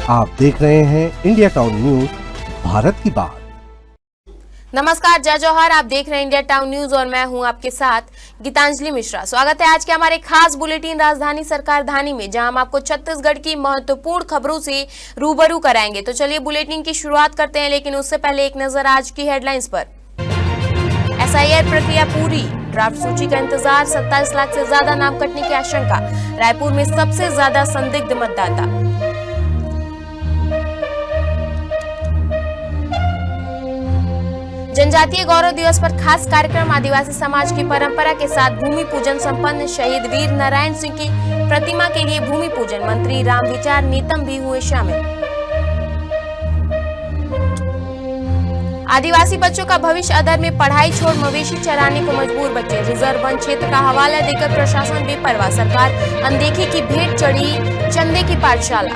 आप देख रहे हैं इंडिया टाउन न्यूज, भारत की बात। नमस्कार, जय जौहर। आप देख रहे हैं इंडिया टाउन न्यूज और मैं हूं आपके साथ गीतांजलि मिश्रा। स्वागत है आज के हमारे खास बुलेटिन राजधानी सरकार धानी में, जहां हम आपको छत्तीसगढ़ की महत्वपूर्ण खबरों से रूबरू कराएंगे। तो चलिए बुलेटिन की शुरुआत करते हैं, लेकिन उससे पहले एक नजर आज की हेडलाइंस पर। SIR प्रक्रिया पूरी, ड्राफ्ट सूची का इंतजार, 27 लाख से ज्यादा नाम कटने की आशंका। रायपुर में सबसे ज्यादा संदिग्ध मतदाता। जनजातीय गौरव दिवस पर खास कार्यक्रम, आदिवासी समाज की परंपरा के साथ भूमि पूजन संपन्न। शहीद वीर नारायण सिंह की प्रतिमा के लिए भूमि पूजन, मंत्री रामविचार नेतम भी हुए शामिल। आदिवासी बच्चों का भविष्य अधर में, पढ़ाई छोड़ मवेशी चराने को मजबूर बच्चे। रिजर्व वन क्षेत्र का हवाला देकर प्रशासन बेपरवाह, सरकार अनदेखी की भेंट चढ़ी चंदे की पाठशाला।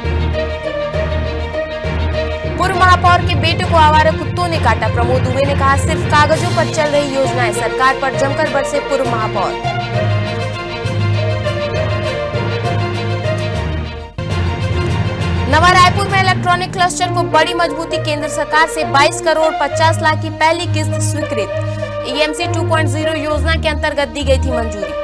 पूर्व महापौर के बेटे को आवारा कुत्तों ने काटा, प्रमोद दुबे ने कहा सिर्फ कागजों पर चल रही योजनाएं, सरकार पर जमकर बरसे पूर्व महापौर। नवा रायपुर में इलेक्ट्रॉनिक क्लस्टर को बड़ी मजबूती, केंद्र सरकार से 22 करोड़ 50 लाख की पहली किस्त स्वीकृत। EMC 2.0 योजना के अंतर्गत दी गई थी मंजूरी।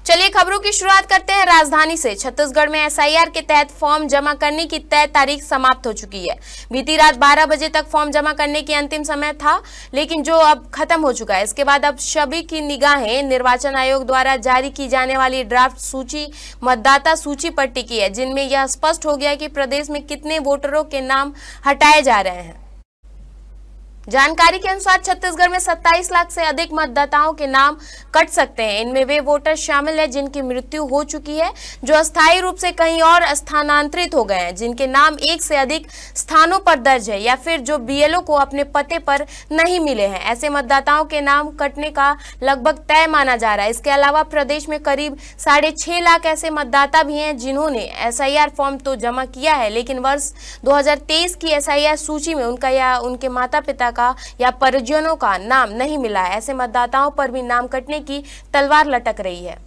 चलिए खबरों की शुरुआत करते हैं राजधानी से। छत्तीसगढ़ में SIR के तहत फॉर्म जमा करने की तय तारीख समाप्त हो चुकी है। बीती रात 12 बजे तक फॉर्म जमा करने की अंतिम समय था, लेकिन जो अब खत्म हो चुका है। इसके बाद अब सभी की निगाहें निर्वाचन आयोग द्वारा जारी की जाने वाली ड्राफ्ट सूची, मतदाता सूची पर टिकी है, जिनमें यह स्पष्ट हो गया है कि प्रदेश में कितने वोटरों के नाम हटाए जा रहे हैं। जानकारी के अनुसार छत्तीसगढ़ में 27 लाख से अधिक मतदाताओं के नाम कट सकते हैं। इनमें वे वोटर शामिल हैं जिनकी मृत्यु हो चुकी है, जो अस्थायी रूप से कहीं और स्थानांतरित हो गए हैं, जिनके नाम एक से अधिक स्थानों पर दर्ज है, या फिर जो BLO को अपने पते पर नहीं मिले हैं। ऐसे मतदाताओं के नाम कटने का लगभग तय माना जा रहा है। इसके अलावा प्रदेश में करीब 6.5 लाख ऐसे मतदाता भी हैं जिन्होंने SIR फॉर्म तो जमा किया है, लेकिन वर्ष 2023 की SIR सूची में उनका या उनके माता पिता या परिजनों का नाम नहीं मिला है। ऐसे मतदाताओं पर भी नाम कटने की तलवार लटक रही है।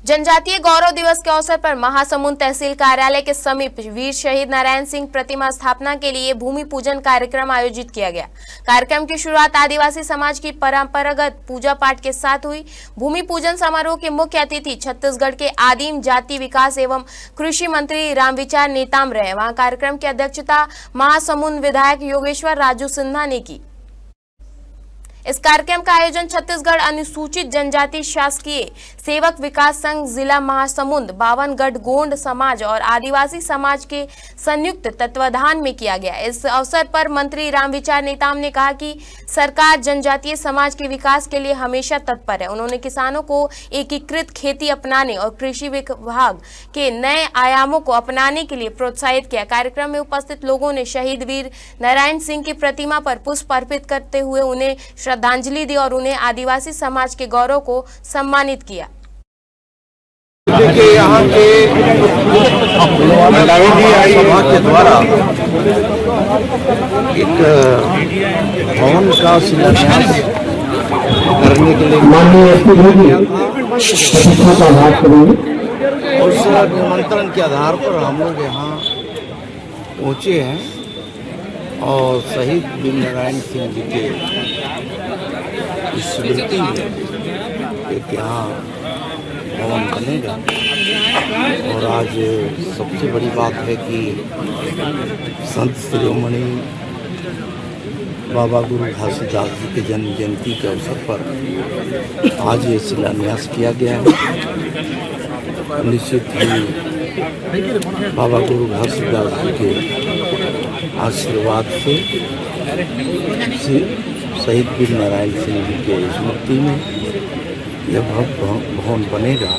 जनजातीय गौरव दिवस के अवसर पर महासमुंद तहसील कार्यालय के समीप वीर शहीद नारायण सिंह प्रतिमा स्थापना के लिए भूमि पूजन कार्यक्रम आयोजित किया गया। कार्यक्रम की शुरुआत आदिवासी समाज की परंपरागत पूजा पाठ के साथ हुई। भूमि पूजन समारोह के मुख्य अतिथि छत्तीसगढ़ के आदिम जाति विकास एवं कृषि मंत्री रामविचार नेताम रहे। वहां कार्यक्रम की अध्यक्षता महासमुंद विधायक योगेश्वर राजू सिन्हा ने की। इस कार्यक्रम का आयोजन छत्तीसगढ़ अनुसूचित जनजाति शासकीय सेवक विकास संघ जिला महासमुंद, 52 गढ़ गोंड समाज और आदिवासी समाज के संयुक्त तत्वाधान में किया गया। इस अवसर पर मंत्री रामविचार नेताम ने कहा कि सरकार जनजातीय समाज के विकास के लिए हमेशा तत्पर है। उन्होंने किसानों को एकीकृत खेती अपनाने और कृषि विभाग के नए आयामों को अपनाने के लिए प्रोत्साहित किया। कार्यक्रम में उपस्थित लोगों ने शहीद वीर नारायण सिंह की प्रतिमा पर पुष्प अर्पित करते हुए उन्हें श्रद्धांजलि दी और उन्हें आदिवासी समाज के गौरव को सम्मानित किया। देखिए, यहाँ के सभा के द्वारा एक भवन का शिलान्यास करने के लिए उस निमंत्रण के आधार पर हम लोग यहाँ पहुँचे हैं और शहीद वीर नारायण सिंह जी के स्मृति में एक यहाँ भवन बनेगा। और आज सबसे बड़ी बात है कि संत शिरोमणि बाबा गुरु घासीदास जी के जन्म जयंती के अवसर पर आज ये शिलान्यास किया गया है। निश्चित ही बाबा गुरु घासीदास जी के आशीर्वाद से शहीद वीर नारायण सिंह जी के स्मृति में यह भवन बनेगा।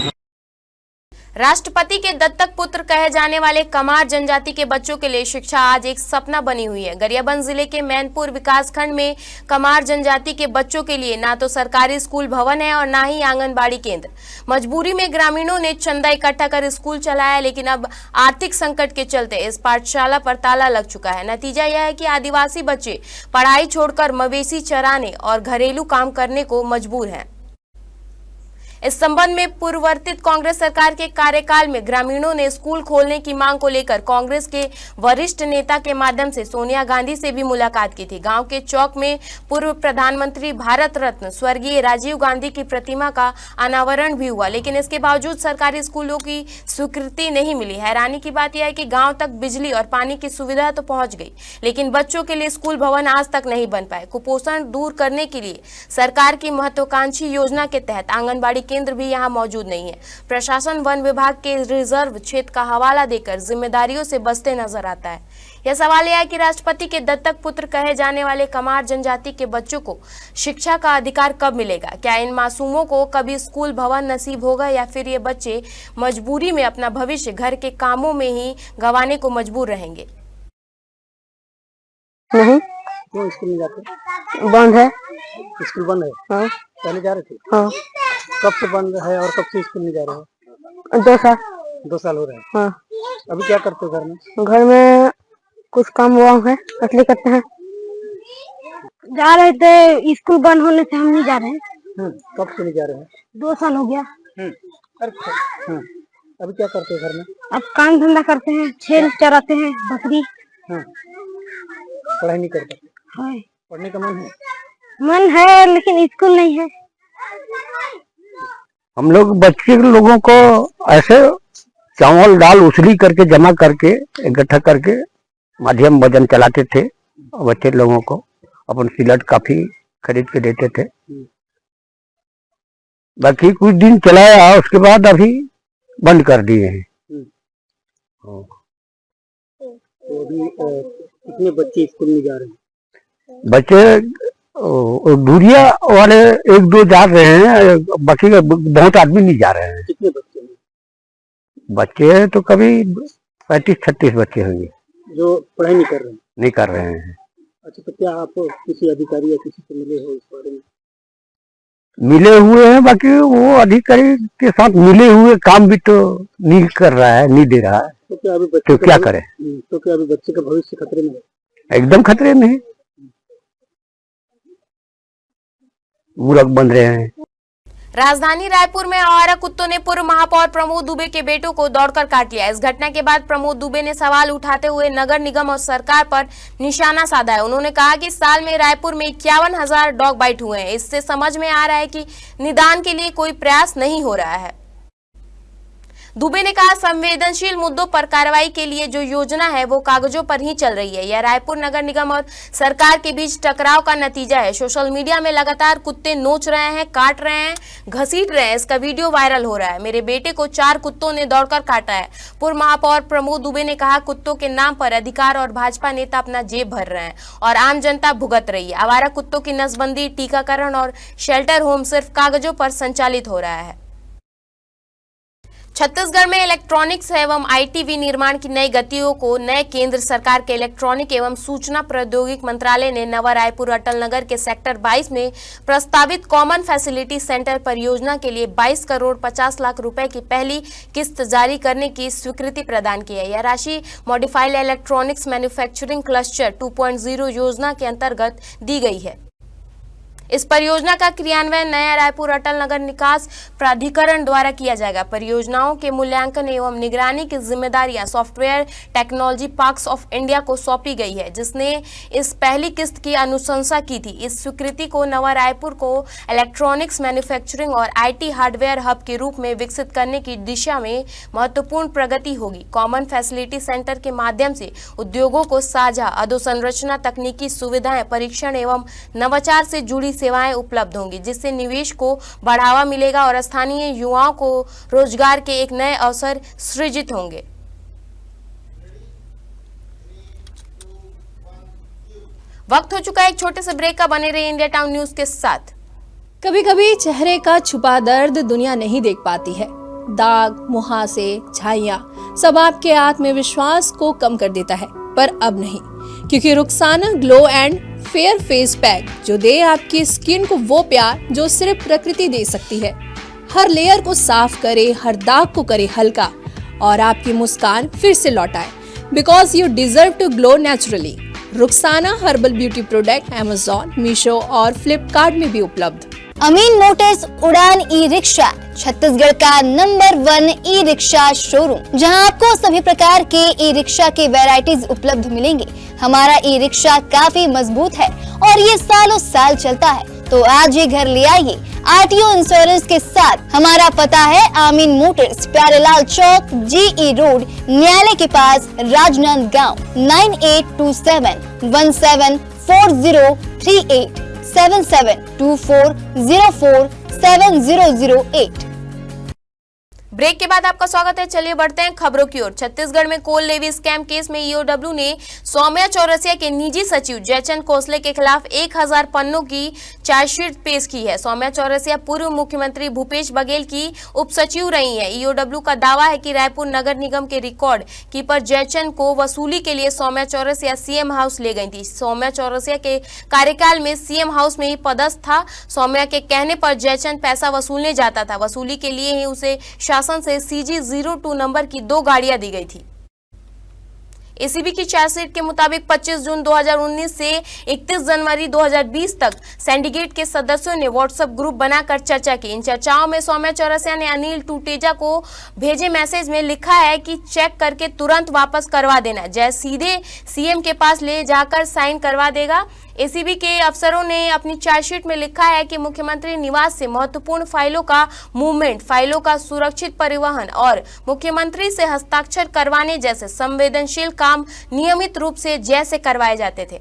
राष्ट्रपति के दत्तक पुत्र कहे जाने वाले कमार जनजाति के बच्चों के लिए शिक्षा आज एक सपना बनी हुई है। गरियाबंद जिले के मैनपुर विकासखंड में कमार जनजाति के बच्चों के लिए ना तो सरकारी स्कूल भवन है और ना ही आंगनबाड़ी केंद्र। मजबूरी में ग्रामीणों ने चंदा इकट्ठा कर स्कूल चलाया, लेकिन अब आर्थिक संकट के चलते इस पाठशाला पर ताला लग चुका है। नतीजा यह है कि आदिवासी बच्चे पढ़ाई छोड़कर मवेशी चराने और घरेलू काम करने को मजबूर हैं। इस संबंध में पूर्ववर्तित कांग्रेस सरकार के कार्यकाल में ग्रामीणों ने स्कूल खोलने की मांग को लेकर कांग्रेस के वरिष्ठ नेता के माध्यम से सोनिया गांधी से भी मुलाकात की थी। गांव के चौक में पूर्व प्रधानमंत्री भारत रत्न स्वर्गीय राजीव गांधी की प्रतिमा का अनावरण भी हुआ, लेकिन इसके बावजूद सरकारी स्कूलों की स्वीकृति नहीं मिली। हैरानी की बात यह है कि गाँव तक बिजली और पानी की सुविधा तो पहुँच गई, लेकिन बच्चों के लिए स्कूल भवन आज तक नहीं बन पाए। कुपोषण दूर करने के लिए सरकार की महत्वाकांक्षी योजना के तहत आंगनबाड़ी केंद्र भी यहां मौजूद नहीं है। प्रशासन वन विभाग के रिजर्व क्षेत्र का हवाला देकर जिम्मेदारियों से बचते नजर आता है। यह सवाल यह है कि राष्ट्रपति के दत्तक पुत्र कहे जाने वाले कमार जनजाति के बच्चों को शिक्षा का अधिकार कब मिलेगा? क्या इन मासूमों को कभी स्कूल भवन नसीब होगा या फिर ये बच्चे मजबूरी में अपना भविष्य घर के कामों में ही गंवाने को मजबूर रहेंगे? नहीं, क्यों स्कूल नहीं जाते? बंद है। स्कूल बंद है? हाँ। पहले जा रहे थे? हाँ। कब से बंद है और कब से स्कूल नहीं जा रहे हो? 2 साल। 2 साल हो रहे हैं। हाँ। अभी क्या करते हो घर में? घर में कुछ काम हुआ है, असली करते हैं। जा रहे थे, स्कूल बंद होने से हम नहीं जा रहे हैं। कब से नहीं जा रहे हैं? 2 साल हो गया। अभी क्या करते हो घर में? अब काम धंधा करते हैं, छेल चराते हैं, बकरी। पढ़ाई नहीं करते? हाँ। पढ़ने का मन है? मन है, लेकिन स्कूल नहीं है। हम लोग बच्चे लोगों को ऐसे चावल दाल उसली करके जमा करके इकट्ठा करके मध्यम भोजन चलाते थे। बच्चे लोगों को अपन सिलट काफी खरीद के देते थे। बाकी कुछ दिन चलाया, उसके बाद अभी बंद कर दिए हैं। तो अभी कितने बच्चे स्कूल में जा रहे हैं? बच्चे दूरिया वाले 1-2 जा रहे हैं, बाकी बहुत आदमी नहीं जा रहे हैं। कितने बच्चे हैं? बच्चे तो कभी 35-36 बच्चे होंगे जो पढ़ाई नहीं कर रहे हैं? नहीं कर रहे हैं। अच्छा, तो क्या आप किसी अधिकारी या किसी से मिले हो इस बारे में? मिले हुए हैं, बाकी वो अधिकारी के साथ मिले हुए काम भी तो नहीं कर रहा है, नहीं दे रहा है। तो क्या अभी बच्चे तो क्या करें? तो क्या अभी बच्चे का भविष्य खतरे में है? एकदम खतरे में है। मूर्ख बन रहे हैं। राजधानी रायपुर में आवारा कुत्तों ने पूर्व महापौर प्रमोद दुबे के बेटों को दौड़कर काट लिया। इस घटना के बाद प्रमोद दुबे ने सवाल उठाते हुए नगर निगम और सरकार पर निशाना साधा है। उन्होंने कहा कि साल में रायपुर में 51,000 डॉग बाइट हुए हैं। इससे समझ में आ रहा है कि निदान के लिए कोई प्रयास नहीं हो रहा है। दुबे ने कहा, संवेदनशील मुद्दों पर कार्रवाई के लिए जो योजना है वो कागजों पर ही चल रही है। यह रायपुर नगर निगम और सरकार के बीच टकराव का नतीजा है। सोशल मीडिया में लगातार कुत्ते नोच रहे हैं, काट रहे हैं, घसीट रहे हैं। इसका वीडियो वायरल हो रहा है। मेरे बेटे को 4 कुत्तों ने दौड़कर काटा है। पूर्व महापौर प्रमोद दुबे ने कहा, कुत्तों के नाम पर अधिकार और भाजपा नेता अपना जेब भर रहे हैं और आम जनता भुगत रही है। आवारा कुत्तों की नसबंदी, टीकाकरण और शेल्टर होम सिर्फ कागजों पर संचालित हो रहा है। छत्तीसगढ़ में इलेक्ट्रॉनिक्स एवं आईटी विनिर्माण की नई गतियों को नए केंद्र सरकार के इलेक्ट्रॉनिक एवं सूचना प्रौद्योगिकी मंत्रालय ने नवा रायपुर अटल नगर के सेक्टर 22 में प्रस्तावित कॉमन फैसिलिटी सेंटर परियोजना के लिए 22 करोड़ 50 लाख रुपए की पहली किस्त जारी करने की स्वीकृति प्रदान की है। यह राशि मॉडिफाइड इलेक्ट्रॉनिक्स मैन्युफैक्चरिंग क्लस्टर 2.0 योजना के अंतर्गत दी गई है। इस परियोजना का क्रियान्वयन नया रायपुर अटल नगर निकास प्राधिकरण द्वारा किया जाएगा। परियोजनाओं के मूल्यांकन एवं निगरानी की जिम्मेदारियां software technology parks of India को सौंपी गई है, जिसने इस पहली किस्त की अनुशंसा की थी। इस स्वीकृति को नवा रायपुर को इलेक्ट्रॉनिक्स मैन्युफैक्चरिंग और आईटी हार्डवेयर हब के रूप में विकसित करने की दिशा में महत्वपूर्ण प्रगति होगी। कॉमन फैसिलिटी सेंटर के माध्यम से उद्योगों को साझा अधोसंरचना, तकनीकी सुविधाएं, परीक्षण एवं नवाचार से जुड़ी सेवाएं उपलब्ध होंगी, जिससे निवेश को बढ़ावा मिलेगा और स्थानीय युवाओं को रोजगार के एक नए अवसर सृजित होंगे। वक्त हो चुका है एक छोटे से ब्रेक का। बने रहिए इंडिया टाउन न्यूज के साथ। कभी कभी चेहरे का छुपा दर्द दुनिया नहीं देख पाती है, दाग, मुहासे, झाइयाँ सब आपके आत्मविश्वास को कम कर देता है, पर अब नहीं, क्योंकि Rukhsana glow and fair face pack जो दे आपकी स्किन को वो प्यार जो सिर्फ प्रकृति दे सकती है। हर लेयर को साफ करे, हर दाग को करे हल्का और आपकी मुस्कान फिर से लौटाए, because you deserve to glow naturally. Rukhsana herbal beauty product Amazon, Meesho और फ्लिपकार्ट में भी उपलब्ध। अमीन मोटर्स उड़ान ई रिक्शा छत्तीसगढ़ का नंबर 1 ई रिक्शा शोरूम, जहां आपको सभी प्रकार के ई रिक्शा के वैरायटीज उपलब्ध मिलेंगे। हमारा ई रिक्शा काफी मजबूत है और ये सालों साल चलता है, तो आज ही घर ले आइए आरटीओ इंश्योरेंस के साथ। हमारा पता है अमीन मोटर्स, प्यारेलाल चौक, जीई रोड, न्यायालय के पास, राजनांदगांव। 9827174038 7724047008। ब्रेक के बाद आपका स्वागत है। चलिए बढ़ते हैं खबरों की ओर। छत्तीसगढ़ में कोल लेवी स्कैम केस में ईओडब्ल्यू ने सौम्या चौरसिया के निजी सचिव जयचंद कोसले के खिलाफ 1000 पन्नों की चार्जशीट पेश की है। सौम्या चौरसिया पूर्व मुख्यमंत्री भूपेश बघेल की उप सचिव रही हैं। ईओडब्ल्यू का दावा है कि रायपुर नगर निगम के रिकॉर्ड कीपर जयचंद को वसूली के लिए सौम्या चौरसिया सीएम हाउस ले गई थी। सौम्या चौरसिया के कार्यकाल में सीएम हाउस में ही पदस्थ था। सौम्या के कहने पर जयचंद पैसा वसूलने जाता था। वसूली के लिए ही उसे शासन से CG02 नंबर की 2 गाड़ियां दी गई थी। एसीबी की चार्जशीट के मुताबिक 25 जून 2019 से 31 जनवरी 2020 तक सिंडिकेट के सदस्यों ने व्हाट्सएप ग्रुप बनाकर चर्चा की। इन चर्चाओं में सौम्या चौरसिया ने अनिल टूटेजा को भेजे मैसेज में लिखा है कि चेक करके तुरंत वापस करवा देना, जय सीधे सीएम के पास ले जाकर साइन करवा देगा। एसीबी के अफसरों ने अपनी चार्जशीट में लिखा है कि मुख्यमंत्री निवास से महत्वपूर्ण फाइलों का मूवमेंट, फाइलों का सुरक्षित परिवहन और मुख्यमंत्री से हस्ताक्षर करवाने जैसे संवेदनशील काम नियमित रूप से जैसे करवाए जाते थे।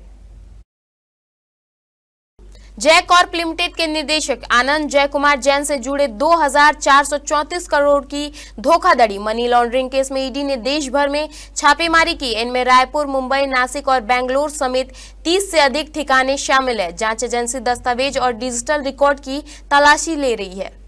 जय कॉर्प लिमिटेड के निदेशक आनंद जय कुमार जैन से जुड़े 2434 करोड़ की धोखाधड़ी मनी लॉन्ड्रिंग केस में ईडी ने देश भर में छापेमारी की। इनमें रायपुर, मुंबई, नासिक और बेंगलुरु समेत 30 से अधिक ठिकाने शामिल है। जांच एजेंसी दस्तावेज और डिजिटल रिकॉर्ड की तलाशी ले रही है।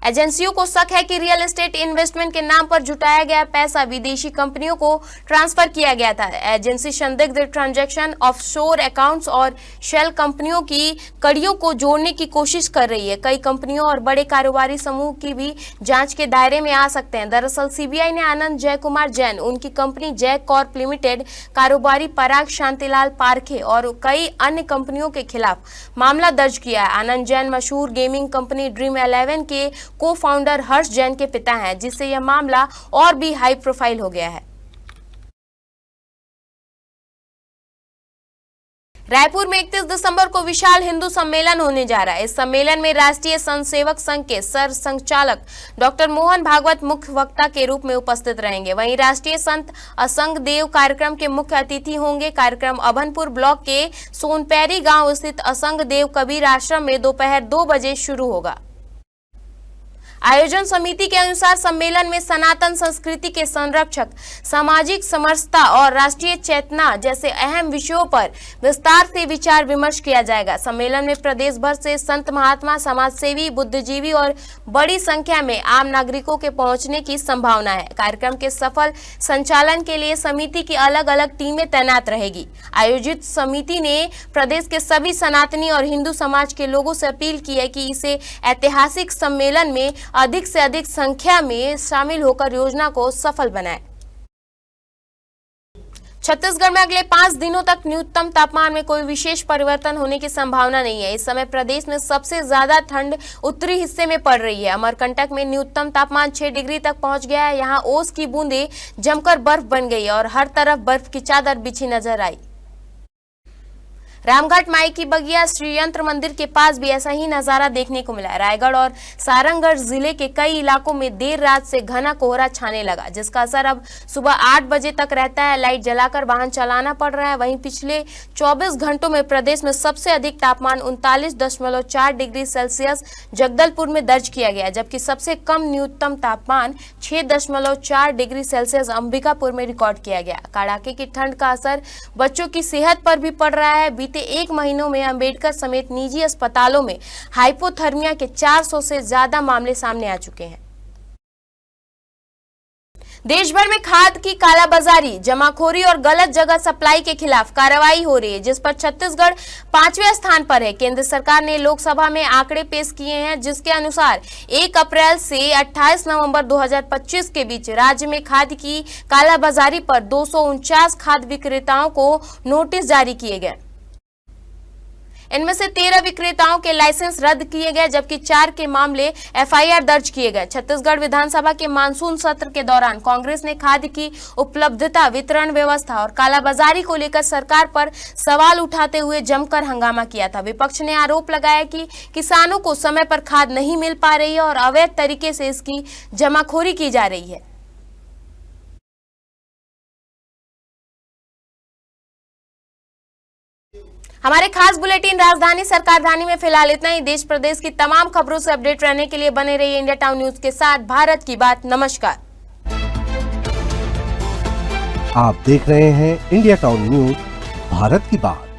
एजेंसियों को शक है कि रियल एस्टेट इन्वेस्टमेंट के नाम पर जुटाया गया पैसा विदेशी कंपनियों को ट्रांसफर किया गया था। एजेंसी संदिग्ध ट्रांजैक्शन, ऑफशोर अकाउंट्स और शेल कंपनियों की कड़ियों को जोड़ने की कोशिश कर रही है। कई कंपनियों और बड़े कारोबारी समूह की भी जांच के दायरे में आ सकते हैं। दरअसल सीबीआई ने आनंद जय कुमार जैन, उनकी कंपनी जय कॉर्प लिमिटेड, कारोबारी पराग शांतिलाल पारखे और कई अन्य कंपनियों के खिलाफ मामला दर्ज किया है। आनंद जैन मशहूर गेमिंग कंपनी ड्रीम 11 के को फाउंडर हर्ष जैन के पिता हैं, जिससे यह मामला और भी हाई प्रोफाइल हो गया है। रायपुर में 31 दिसंबर को विशाल हिंदू सम्मेलन होने जा रहा है। इस सम्मेलन में राष्ट्रीय संघ सेवक संघ के सर संचालक डॉक्टर मोहन भागवत मुख्य वक्ता के रूप में उपस्थित रहेंगे। वहीं राष्ट्रीय संत असंग देव कार्यक्रम के मुख्य अतिथि होंगे। कार्यक्रम अभनपुर ब्लॉक के सोनपैरी गांव स्थित असंग देव कबीर आश्रम में दोपहर 2 बजे शुरू होगा। आयोजन समिति के अनुसार सम्मेलन में सनातन संस्कृति के संरक्षक, सामाजिक समरसता और राष्ट्रीय चेतना जैसे अहम विषयों पर विस्तार से विचार विमर्श किया जाएगा। सम्मेलन में प्रदेश भर से संत महात्मा, समाजसेवी, बुद्धिजीवी और बड़ी संख्या में आम नागरिकों के पहुंचने की संभावना है। कार्यक्रम के सफल संचालन के लिए समिति की अलग अलग टीमें तैनात रहेगी। आयोजित समिति ने प्रदेश के सभी सनातनी और हिंदू समाज के लोगों से अपील की है कि इसे ऐतिहासिक सम्मेलन में अधिक से अधिक संख्या में शामिल होकर योजना को सफल बनाएं। छत्तीसगढ़ में अगले 5 दिनों तक न्यूनतम तापमान में कोई विशेष परिवर्तन होने की संभावना नहीं है। इस समय प्रदेश में सबसे ज्यादा ठंड उत्तरी हिस्से में पड़ रही है। अमरकंटक में न्यूनतम तापमान 6 डिग्री तक पहुंच गया है। यहाँ ओस की बूंदें जमकर बर्फ बन गई और हर तरफ बर्फ की चादर बिछी नजर आई। रामघाट माई की बगिया श्री यंत्र मंदिर के पास भी ऐसा ही नजारा देखने को मिला। रायगढ़ और सारंगढ़ जिले के कई इलाकों में देर रात से घना कोहरा छाने लगा, जिसका असर अब सुबह 8 बजे तक रहता है। लाइट जलाकर वाहन चलाना पड़ रहा है। वहीं पिछले 24 घंटों में प्रदेश में सबसे अधिक तापमान 39.4 डिग्री सेल्सियस जगदलपुर में दर्ज किया गया, जबकि सबसे कम न्यूनतम तापमान 6.4 डिग्री सेल्सियस अंबिकापुर में रिकॉर्ड किया गया। कड़ाके की ठंड का असर बच्चों की सेहत पर भी पड़ रहा है। बीते 1 महीनों में अंबेडकर समेत निजी अस्पतालों में हाइपोथर्मिया के 400 से ज्यादा मामले सामने आ चुके हैं। देश भर में खाद की कालाबाजारी, जमाखोरी और गलत जगह सप्लाई के खिलाफ कार्रवाई हो रही है, जिस पर छत्तीसगढ़ 5वें स्थान पर है। केंद्र सरकार ने लोकसभा में आंकड़े पेश किए हैं, जिसके अनुसार 1 अप्रैल से 28 नवंबर 2025 के बीच राज्य में खाद की कालाबाजारी पर 249 खाद विक्रेताओं को नोटिस जारी किए गए। इनमें से 13 विक्रेताओं के लाइसेंस रद्द किए गए, जबकि 4 के मामले एफआईआर दर्ज किए गए। छत्तीसगढ़ विधानसभा के मानसून सत्र के दौरान कांग्रेस ने खाद की उपलब्धता, वितरण व्यवस्था और कालाबाजारी को लेकर सरकार पर सवाल उठाते हुए जमकर हंगामा किया था। विपक्ष ने आरोप लगाया कि किसानों को समय पर खाद नहीं मिल पा रही है और अवैध तरीके से इसकी जमाखोरी की जा रही है। हमारे खास बुलेटिन राजधानी सरकारधानी में फिलहाल इतना ही। देश प्रदेश की तमाम खबरों से अपडेट रहने के लिए बने रहिए इंडिया टाउन न्यूज के साथ। भारत की बात। नमस्कार। आप देख रहे हैं इंडिया टाउन न्यूज, भारत की बात।